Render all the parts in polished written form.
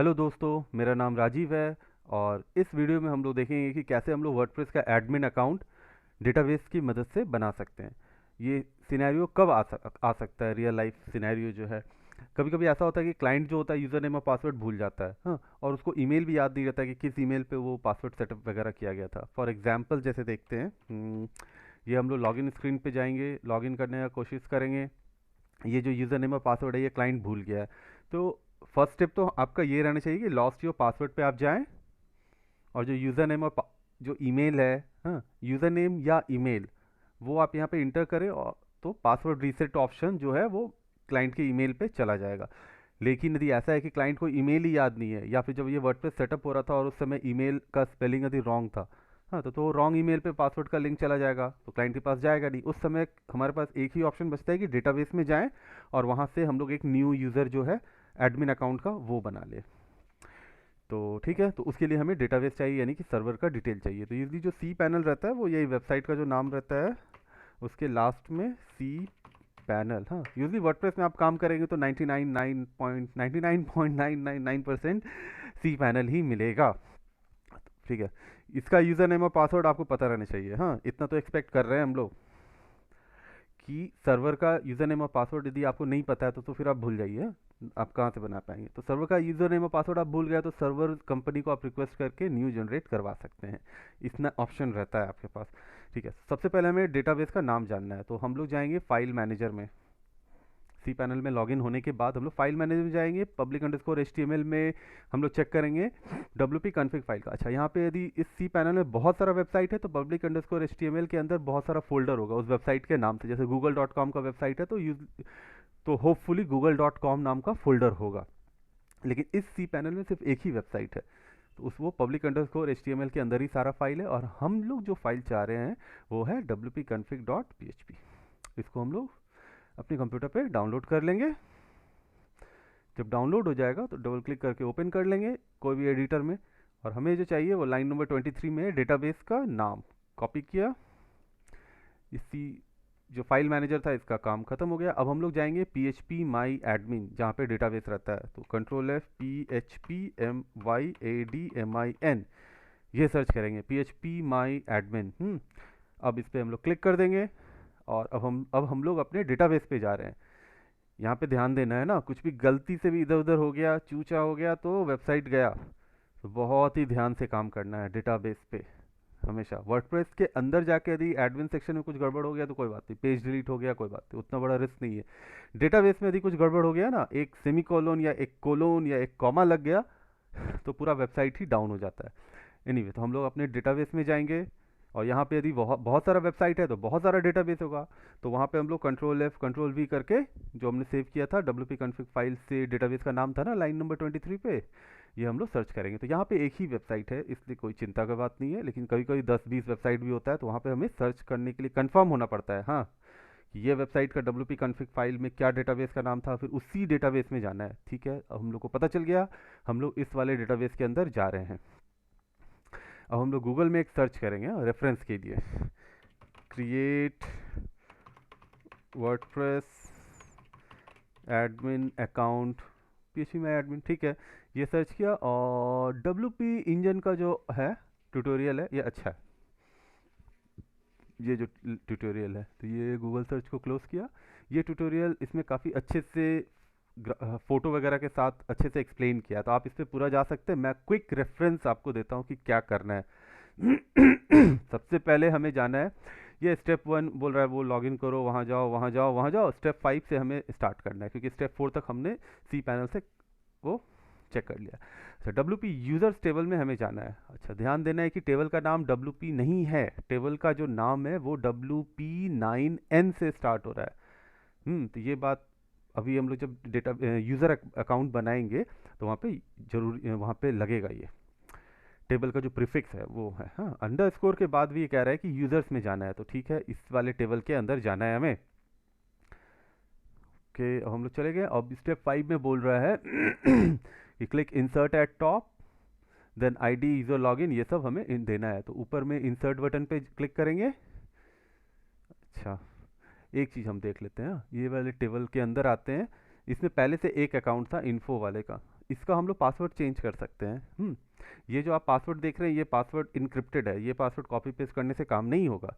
Hello दोस्तों, मेरा नाम राजीव है। और इस वीडियो में हम लोग देखेंगे कि कैसे हम लोग वर्डप्रेस का एडमिन अकाउंट डेटाबेस की मदद से बना सकते हैं। ये सिनेरियो कब आ सकता है, रियल लाइफ सिनेरियो जो है। कभी कभी ऐसा होता है कि क्लाइंट जो होता है यूज़र नेम और पासवर्ड भूल जाता है, हाँ, और उसको ईमेल भी याद नहीं रहता कि किस ईमेल पे वो पासवर्ड सेटअप वगैरह किया गया था। फॉर एग्जांपल जैसे देखते हैं, ये हम लोग लॉगिन स्क्रीन पे जाएंगे, लॉगिन करने का कोशिश करेंगे। ये जो यूज़र नेम और पासवर्ड है ये क्लाइंट भूल गया है। तो फर्स्ट स्टेप तो आपका ये रहना चाहिए कि लॉस्ट योर पासवर्ड पे आप जाएं, और जो यूज़र नेम और जो ईमेल है, हाँ, यूज़र नेम या ईमेल वो आप यहाँ पे इंटर करें, और तो पासवर्ड रीसेट ऑप्शन जो है वो क्लाइंट के ईमेल पे चला जाएगा। लेकिन यदि ऐसा है कि क्लाइंट को ईमेल ही याद नहीं है, या फिर जब ये वर्डप्रेस सेटअप हो रहा था और उस समय ईमेल का स्पेलिंग यदि रॉन्ग था, हाँ, तो रॉन्ग ईमेल पे पासवर्ड का लिंक चला जाएगा, तो क्लाइंट के पास जाएगा नहीं। उस समय हमारे पास एक ही ऑप्शन बचता है कि डेटाबेस में जाएं और वहाँ से हम लोग एक न्यू यूज़र जो है एडमिन अकाउंट का वो बना ले। तो ठीक है, तो उसके लिए हमें डेटाबेस चाहिए, यानी कि सर्वर का डिटेल चाहिए। तो यूजली जो सी पैनल रहता है वो यही वेबसाइट का जो नाम रहता है उसके लास्ट में सी पैनल। हाँ, यूजली वर्डप्रेस में आप काम करेंगे तो 99.99% सी पैनल ही मिलेगा। ठीक है, इसका यूज़र नेम और पासवर्ड आपको पता रहना चाहिए। हाँ, इतना तो एक्सपेक्ट कर रहे हैं हम लोग कि सर्वर का यूज़र नेम और पासवर्ड यदि आपको नहीं पता है तो फिर आप भूल जाइए, आप कहाँ से बना पाएंगे। तो सर्वर का यूज़र नेम और पासवर्ड आप भूल गए तो सर्वर कंपनी को आप रिक्वेस्ट करके न्यू जनरेट करवा सकते हैं। इतना ऑप्शन रहता है आपके पास। ठीक है, सबसे पहले हमें डेटाबेस का नाम जानना है, तो हम लोग जाएंगे फाइल मैनेजर में। सी पैनल में लॉगिन होने के बाद हम लोग फाइल मैनेजर में जाएंगे, पब्लिक अंडरस्कोर HTML में हम लोग चेक करेंगे WP कॉन्फ़िग फाइल का। अच्छा, यहाँ पे यदि इस सी पैनल में बहुत सारा वेबसाइट है तो पब्लिक अंडरस्कोर HTML के अंदर बहुत सारा फोल्डर होगा उस वेबसाइट के नाम से। जैसे google.com का वेबसाइट है तो होपफुली google.com नाम का फोल्डर होगा। लेकिन इस सी पैनल में सिर्फ एक ही वेबसाइट है, तो उस वो पब्लिक अंडरस्कोर HTML के अंदर ही सारा फाइल है, और हम लोग जो फाइल चाह रहे हैं वो है wp-config.php। इसको हम लोग अपने कंप्यूटर पे डाउनलोड कर लेंगे। जब डाउनलोड हो जाएगा तो डबल क्लिक करके ओपन कर लेंगे कोई भी एडिटर में। और हमें जो चाहिए वो लाइन नंबर 23 में डेटाबेस का नाम कॉपी किया। इसी जो फाइल मैनेजर था इसका काम खत्म हो गया। अब हम लोग जाएंगे PHP माई एडमिन जहाँ पे डेटाबेस रहता है, तो कंट्रोल F PHP MYADMIN ये सर्च करेंगे, PHP माई एडमिन। अब इस पे हम लोग क्लिक कर देंगे, और अब हम लोग अपने डेटाबेस पे जा रहे हैं। यहाँ पे ध्यान देना है ना, कुछ भी गलती से भी इधर उधर हो गया, चूचा हो गया तो वेबसाइट गया। तो बहुत ही ध्यान से काम करना है डेटाबेस पे हमेशा। वर्डप्रेस के अंदर जाके यदि एडमिन सेक्शन में कुछ गड़बड़ हो गया तो कोई बात नहीं, पेज डिलीट हो गया कोई बात नहीं, उतना बड़ा रिस्क नहीं है। डेटाबेस में यदि कुछ गड़बड़ हो गया ना, एक सेमी कोलोन या एक कोलोन या एक कॉमा लग गया तो पूरा वेबसाइट ही डाउन हो जाता है। एनीवे, तो हम लोग अपने डेटाबेस में जाएंगे, और यहाँ पे यदि बहुत बहुत सारा वेबसाइट है तो बहुत सारा डेटाबेस होगा। तो वहाँ पे हम लोग कंट्रोल F कंट्रोल V करके जो हमने सेव किया था WP कॉन्फ़िग फाइल से, डेटाबेस का नाम था ना लाइन नंबर 23 पे, ये हम लोग सर्च करेंगे। तो यहाँ पे एक ही वेबसाइट है इसलिए कोई चिंता की बात नहीं है, लेकिन कभी कभी 10-20 वेबसाइट भी होता है, तो वहाँ पे हमें सर्च करने के लिए कंफर्म होना पड़ता है, हाँ, कि ये वेबसाइट का WP कॉन्फ़िग फाइल में क्या डेटाबेस का नाम था, फिर उसी डेटाबेस में जाना है। ठीक है, अब हम लोग को पता चल गया, हम लोग इस वाले डेटाबेस के अंदर जा रहे हैं। अब हम लोग गूगल में एक सर्च करेंगे रेफरेंस के लिए, create WordPress admin account PHP में एडमिन। ठीक है, ये सर्च किया, और WP इंजन का जो है ट्यूटोरियल है ये अच्छा है। ये जो ट्यूटोरियल है, तो ये गूगल सर्च को क्लोज किया। ये ट्यूटोरियल इसमें काफ़ी अच्छे से फोटो वगैरह के साथ अच्छे से एक्सप्लेन किया, तो आप इस पर पूरा जा सकते हैं। मैं क्विक रेफरेंस आपको देता हूँ कि क्या करना है। सबसे पहले हमें जाना है, ये स्टेप 1 बोल रहा है वो लॉगिन करो, वहाँ जाओ वहाँ जाओ वहाँ जाओ। स्टेप 5 से हमें स्टार्ट करना है, क्योंकि स्टेप 4 तक हमने सी पैनल से वो चेक कर लिया। अच्छा, WP यूजर्स टेबल में हमें जाना है। अच्छा, ध्यान देना है कि टेबल का नाम WP नहीं है, टेबल का जो नाम है वो WP9N से स्टार्ट हो रहा है। तो ये बात अभी हम लोग जब डेटा यूज़र अकाउंट बनाएंगे तो वहाँ पे जरूर वहाँ पे लगेगा, ये टेबल का जो प्रीफिक्स है वो है। हाँ, अंडरस्कोर के बाद भी ये कह रहा है कि यूज़र्स में जाना है, तो ठीक है, इस वाले टेबल के अंदर जाना है हमें। ओके, अब हम लोग चले गए। अब स्टेप 5 में बोल रहा है कि click insert at top, then ID user login, ये सब हमें देना है। तो ऊपर में इंसर्ट बटन पे क्लिक करेंगे। अच्छा, एक चीज़ हम देख लेते हैं, ये वाले टेबल के अंदर आते हैं, इसमें पहले से एक अकाउंट था इन्फो वाले का, इसका हम लोग पासवर्ड चेंज कर सकते हैं। ये जो आप पासवर्ड देख रहे हैं ये पासवर्ड इनक्रिप्टेड है, ये पासवर्ड कॉपी पेस्ट करने से काम नहीं होगा।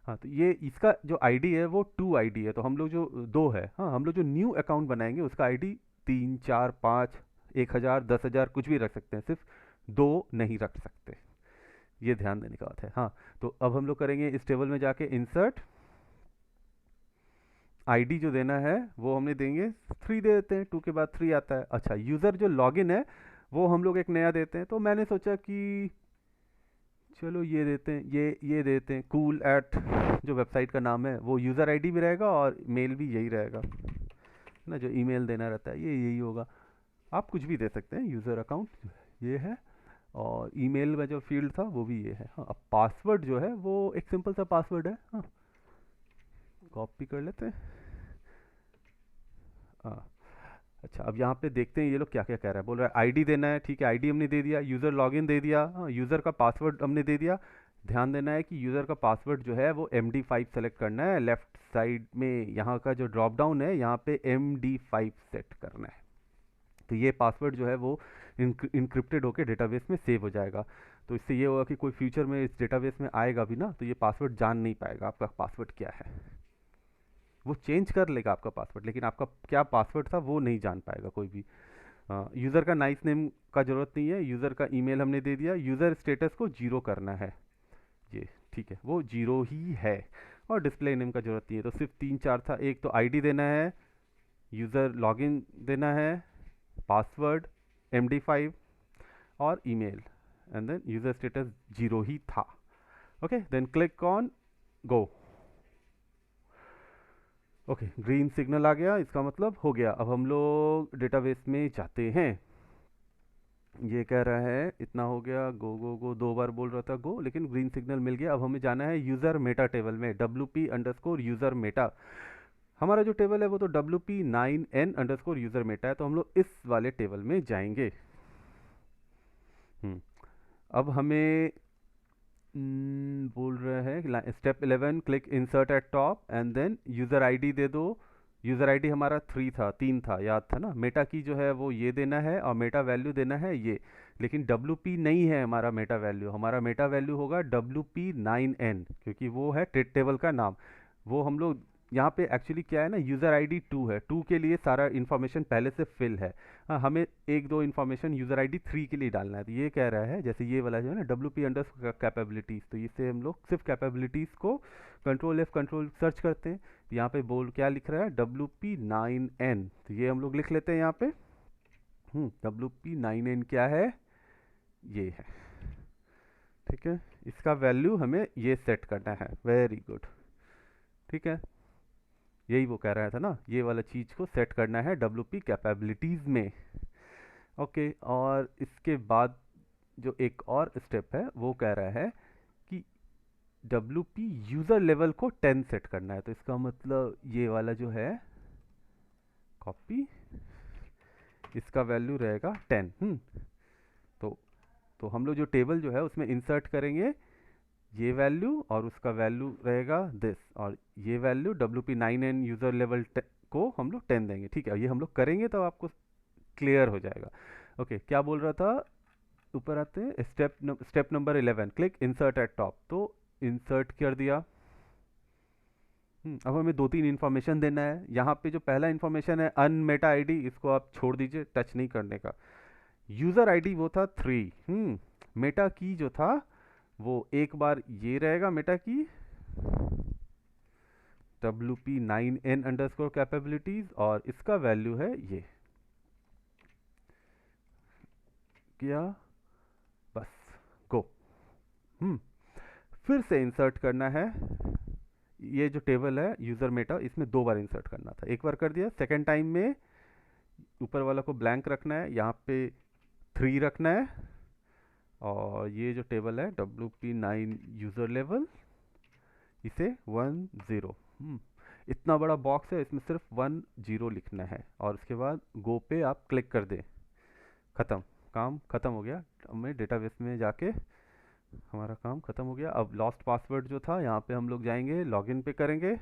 हाँ, तो ये इसका जो आईडी है वो 2 आईडी है, तो हम लोग जो 2 है, हाँ हम लोग जो न्यू अकाउंट बनाएंगे उसका आईडी 3, 4, 5, 1,000, 10,000 कुछ भी रख सकते हैं, सिर्फ 2 नहीं रख सकते। ये ध्यान देने का बात है। हाँ, तो अब हम लोग करेंगे इस टेबल में जाके इंसर्ट आईडी जो देना है वो हमने देंगे 3 दे देते हैं, 2 के बाद 3 आता है। अच्छा, यूज़र जो लॉगिन है वो हम लोग एक नया देते हैं, तो मैंने सोचा कि चलो ये देते हैं, ये देते हैं कूल एट, जो वेबसाइट का नाम है वो यूज़र आईडी भी रहेगा और मेल भी यही रहेगा ना, जो ईमेल देना रहता है ये यही होगा। आप कुछ भी दे सकते हैं, यूज़र अकाउंट ये है और ईमेल में जो फील्ड था वो भी ये है। हाँ, अब पासवर्ड जो है वो एक सिंपल सा पासवर्ड है। हाँ, कॉपी कर लेते हैं। हाँ, अच्छा, अब यहाँ पे देखते हैं ये लोग क्या क्या कह रहा है। बोल रहा है आईडी देना है, ठीक है आईडी हमने दे दिया, यूज़र लॉगिन दे दिया, हाँ यूज़र का पासवर्ड हमने दे दिया। ध्यान देना है कि यूज़र का पासवर्ड जो है वो MD5 सेलेक्ट करना है, लेफ्ट साइड में यहाँ का जो ड्रॉप डाउन है यहाँ पे MD5 सेट करना है। तो ये पासवर्ड जो है वो इनक्रिप्टेड होकर डेटाबेस में सेव हो जाएगा। तो इससे ये होगा कि कोई फ्यूचर में इस डेटाबेस में आएगा भी ना तो ये पासवर्ड जान नहीं पाएगा आपका पासवर्ड क्या है। वो चेंज कर लेगा आपका पासवर्ड, लेकिन आपका क्या पासवर्ड था वो नहीं जान पाएगा कोई भी। यूज़र का नाइस नेम का ज़रूरत नहीं है, यूज़र का ईमेल हमने दे दिया, यूज़र स्टेटस को 0 करना है, ये ठीक है वो 0 ही है। और डिस्प्ले नेम का ज़रूरत नहीं है, तो सिर्फ 3, 4 था। एक तो आईडी देना है, यूज़र लॉगिन देना है, पासवर्ड MD5 और email, and then user status 0 ही था। Okay, then click on go. Okay, green signal आ गया, इसका मतलब हो गया। अब हम लोग डेटाबेस में जाते हैं। ये कह रहा है इतना हो गया, गो गो गो 2 बार बोल रहा था गो, लेकिन ग्रीन सिग्नल मिल गया। अब हमें जाना है यूज़र मेटा टेबल में, WP_यूज़र मेटा। हमारा जो टेबल है वो तो WP9N_यूज़र मेटा है, तो हम लोग इस वाले टेबल में जाएंगे। अब हमें बोल रहा है step 11 click insert at top and then user ID दे दो। यूज़र आईडी हमारा 3 था, याद था ना। मेटा की जो है वो ये देना है और मेटा वैल्यू देना है ये, लेकिन WP नहीं है हमारा मेटा वैल्यू। हमारा मेटा वैल्यू होगा WP9N, क्योंकि वो है ट्रेड टेबल का नाम। वो हम लोग यहाँ पे एक्चुअली क्या है ना, यूज़र आईडी 2 है, 2 के लिए सारा इन्फॉर्मेशन पहले से फिल है। हाँ, हमें 1-2 इन्फॉर्मेशन यूज़र आईडी 3 के लिए डालना है। तो ये कह रहा है जैसे ये वाला जो है ना WP कैपेबिलिटीज़, तो इससे हम लोग सिर्फ कैपेबिलिटीज़ को कंट्रोल सर्च करते हैं। तो यहाँ पे बोल क्या लिख रहा है WP9N, तो ये हम लोग लिख लेते हैं यहाँ पे। WP9N क्या है, ये है, ठीक है। इसका वैल्यू हमें ये सेट करना है, वेरी गुड, ठीक है। यही वो कह रहा था ना, ये वाला चीज़ को सेट करना है WP कैपेबिलिटीज़ में। ओके, और इसके बाद जो एक और स्टेप है वो कह रहा है कि WP यूज़र लेवल को 10 सेट करना है। तो इसका मतलब ये वाला जो है कॉपी, इसका वैल्यू रहेगा 10। तो हम लोग जो टेबल जो है उसमें इंसर्ट करेंगे ये वैल्यू, और उसका वैल्यू रहेगा दिस, और ये वैल्यू WP9N यूज़र लेवल को हम लोग 10 देंगे, ठीक है। ये हम लोग करेंगे तो आपको क्लियर हो जाएगा। ओके, क्या बोल रहा था, ऊपर आते हैं। Step number 11 click insert at top, तो इंसर्ट कर दिया। अब हमें 2-3 इन्फॉर्मेशन देना है। यहाँ पे जो पहला इन्फॉर्मेशन है अनमेटा आईडी, इसको आप छोड़ दीजिए, टच नहीं करने का। यूज़र आईडी वो था 3। मेटा की जो था वो एक बार ये रहेगा, मेटा की WP9N_ कैपेबिलिटीज, और इसका वैल्यू है ये, क्या, बस गो। फिर से इंसर्ट करना है। ये जो टेबल है यूज़र मेटा, इसमें 2 बार इंसर्ट करना था, एक बार कर दिया, सेकेंड टाइम में ऊपर वाला को ब्लैंक रखना है, यहाँ पे 3 रखना है, और ये जो टेबल है WP9 यूज़र लेवल, इसे 1 0। इतना बड़ा बॉक्स है, इसमें सिर्फ 1 0 लिखना है, और उसके बाद गो पे आप क्लिक कर दें, ख़त्म, काम ख़त्म हो गया। हमें डेटाबेस में जाके हमारा काम ख़त्म हो गया। अब लॉस्ट पासवर्ड जो था यहाँ पे हम लोग जाएंगे, लॉगिन पे करेंगे,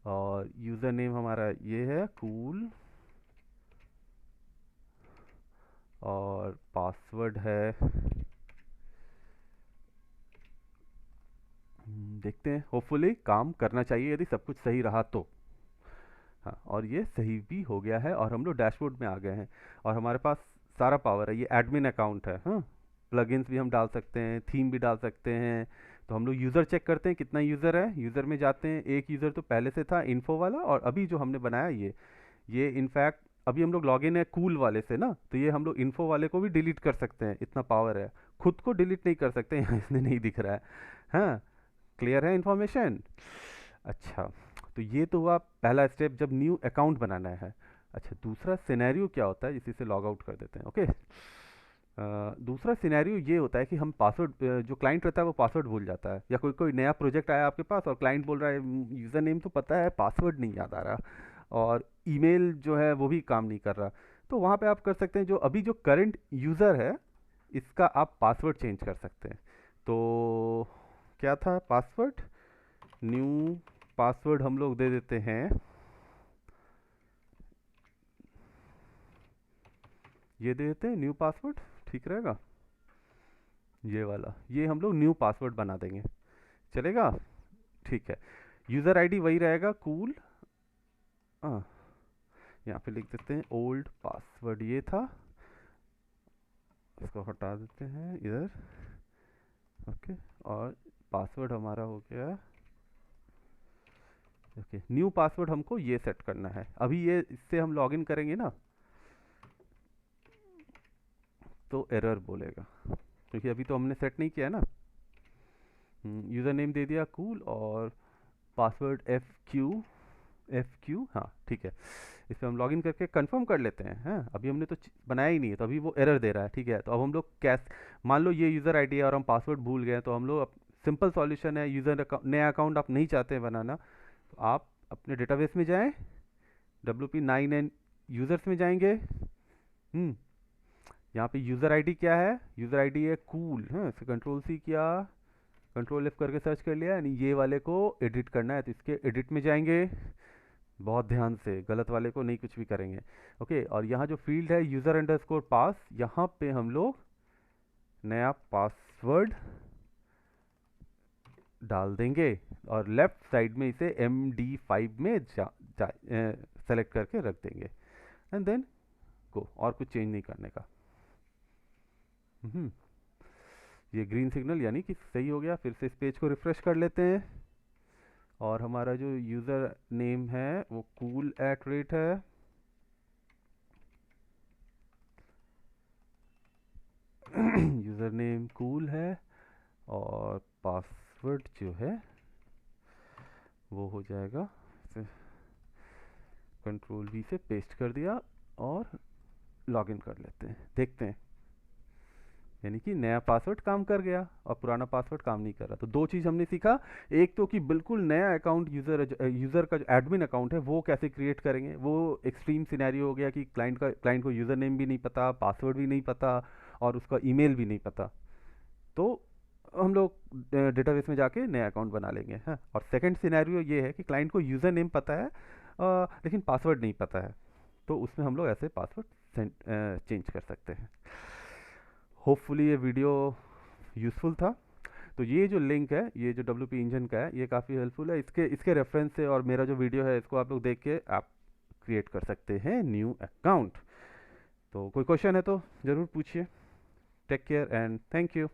और यूज़र नेम हमारा ये है कूल और पासवर्ड है, देखते हैं, होपफुली काम करना चाहिए यदि सब कुछ सही रहा तो। हाँ, और ये सही भी हो गया है और हम लोग डैशबोर्ड में आ गए हैं और हमारे पास सारा पावर है। ये एडमिन अकाउंट है, हाँ, प्लगइन्स भी हम डाल सकते हैं, थीम भी डाल सकते हैं। तो हम लोग यूज़र चेक करते हैं कितना यूज़र है, यूज़र में जाते हैं। एक यूज़र तो पहले से था इन्फो वाला, और अभी जो हमने बनाया ये इनफैक्ट अभी हम लोग लॉगिन है कूल वाले से ना, तो ये हम लोग इन्फो वाले को भी डिलीट कर सकते हैं, इतना पावर है। खुद को डिलीट नहीं कर सकते यहाँ इसमें नहीं दिख रहा है। हाँ, क्लियर है इन्फॉर्मेशन? अच्छा, तो ये तो हुआ पहला स्टेप जब न्यू अकाउंट बनाना है। अच्छा, दूसरा सिनेरियो क्या होता है, इसी से लॉग आउट कर देते हैं। ओके, दूसरा सिनेरियो ये होता है कि हम पासवर्ड, जो क्लाइंट रहता है वो पासवर्ड भूल जाता है, या कोई कोई नया प्रोजेक्ट आया आपके पास और क्लाइंट बोल रहा है यूज़र नेम तो पता है, पासवर्ड नहीं याद आ रहा, और ईमेल जो है वो भी काम नहीं कर रहा। तो वहाँ पे आप कर सकते हैं, जो अभी जो करंट यूज़र है इसका आप पासवर्ड चेंज कर सकते हैं। तो क्या था पासवर्ड, न्यू पासवर्ड हम लोग दे देते हैं, ये दे देते हैं न्यू पासवर्ड, ठीक रहेगा। ये वाला, ये हम लोग न्यू पासवर्ड बना देंगे, चलेगा? ठीक है, यूज़र आईडी वही रहेगा कूल। हाँ, यहाँ पे लिख देते हैं ओल्ड पासवर्ड ये था, इसको हटा देते हैं इधर। ओके, और पासवर्ड हमारा हो गया। ओके, न्यू पासवर्ड हमको ये सेट करना है। अभी ये इससे हम लॉगिन करेंगे ना तो एरर बोलेगा, क्योंकि अभी तो हमने सेट नहीं किया है ना। यूज़र नेम दे दिया कूल और पासवर्ड एफ क्यू, हाँ ठीक है। इस पर हम लॉगिन करके कंफर्म कर लेते हैं। हाँ, अभी हमने तो बनाया ही नहीं है, तो अभी वो एरर दे रहा है, ठीक है। तो अब हम लोग कैसे, मान लो ये यूज़र आईडी है और हम पासवर्ड भूल गए, तो हम लोग सिंपल सॉल्यूशन है, नया अकाउंट आप नहीं चाहते हैं बनाना, तो आप अपने डेटाबेस में जाएं, WP9 यूज़र्स में जाएंगे। यहाँ पे यूज़र आईडी क्या है, यूज़र आईडी है कूल, हाँ, इसे कंट्रोल सी किया, कंट्रोल एफ करके सर्च कर लिया, यानी ये वाले को एडिट करना है, तो इसके एडिट में जाएंगे, बहुत ध्यान से, गलत वाले को नहीं कुछ भी करेंगे। ओके, और यहाँ जो फील्ड है यूज़र अंडरस्कोर पास, यहाँ पे हम लोग नया पासवर्ड डाल देंगे और लेफ्ट साइड में इसे MD5 में सेलेक्ट करके रख देंगे, एंड देन गो, और कुछ चेंज नहीं करने का। ये ग्रीन सिग्नल यानी कि सही हो गया। फिर से इस पेज को रिफ्रेश कर लेते हैं और हमारा जो यूज़र नेम है वो cool@ है, यूज़र नेम कूल है, और पासवर्ड जो है वो हो जाएगा, कंट्रोल V से पेस्ट कर दिया और लॉगिन कर लेते हैं, देखते हैं, यानी कि नया पासवर्ड काम कर गया और पुराना पासवर्ड काम नहीं कर रहा। तो दो चीज़ हमने सीखा, एक तो कि बिल्कुल नया अकाउंट यूज़र का जो एडमिन अकाउंट है वो कैसे क्रिएट करेंगे, वो एक्सट्रीम सिनेरियो हो गया कि क्लाइंट को यूज़र नेम भी नहीं पता, पासवर्ड भी नहीं पता और उसका ईमेल भी नहीं पता, तो हम लोग डेटाबेस में जाके नया अकाउंट बना लेंगे। हाँ, और सेकंड सिनेरियो ये है कि क्लाइंट को यूज़र नेम पता है लेकिन पासवर्ड नहीं पता है, तो उसमें हम लोग ऐसे पासवर्ड चेंज कर सकते हैं। होपफुली ये वीडियो यूज़फुल था। तो ये जो लिंक है, ये जो WP इंजन का है, ये काफ़ी हेल्पफुल है। इसके रेफरेंस से और मेरा जो वीडियो है इसको आप लोग देख के आप क्रिएट कर सकते हैं न्यू अकाउंट। तो कोई क्वेश्चन है तो ज़रूर पूछिए। Take care and thank you.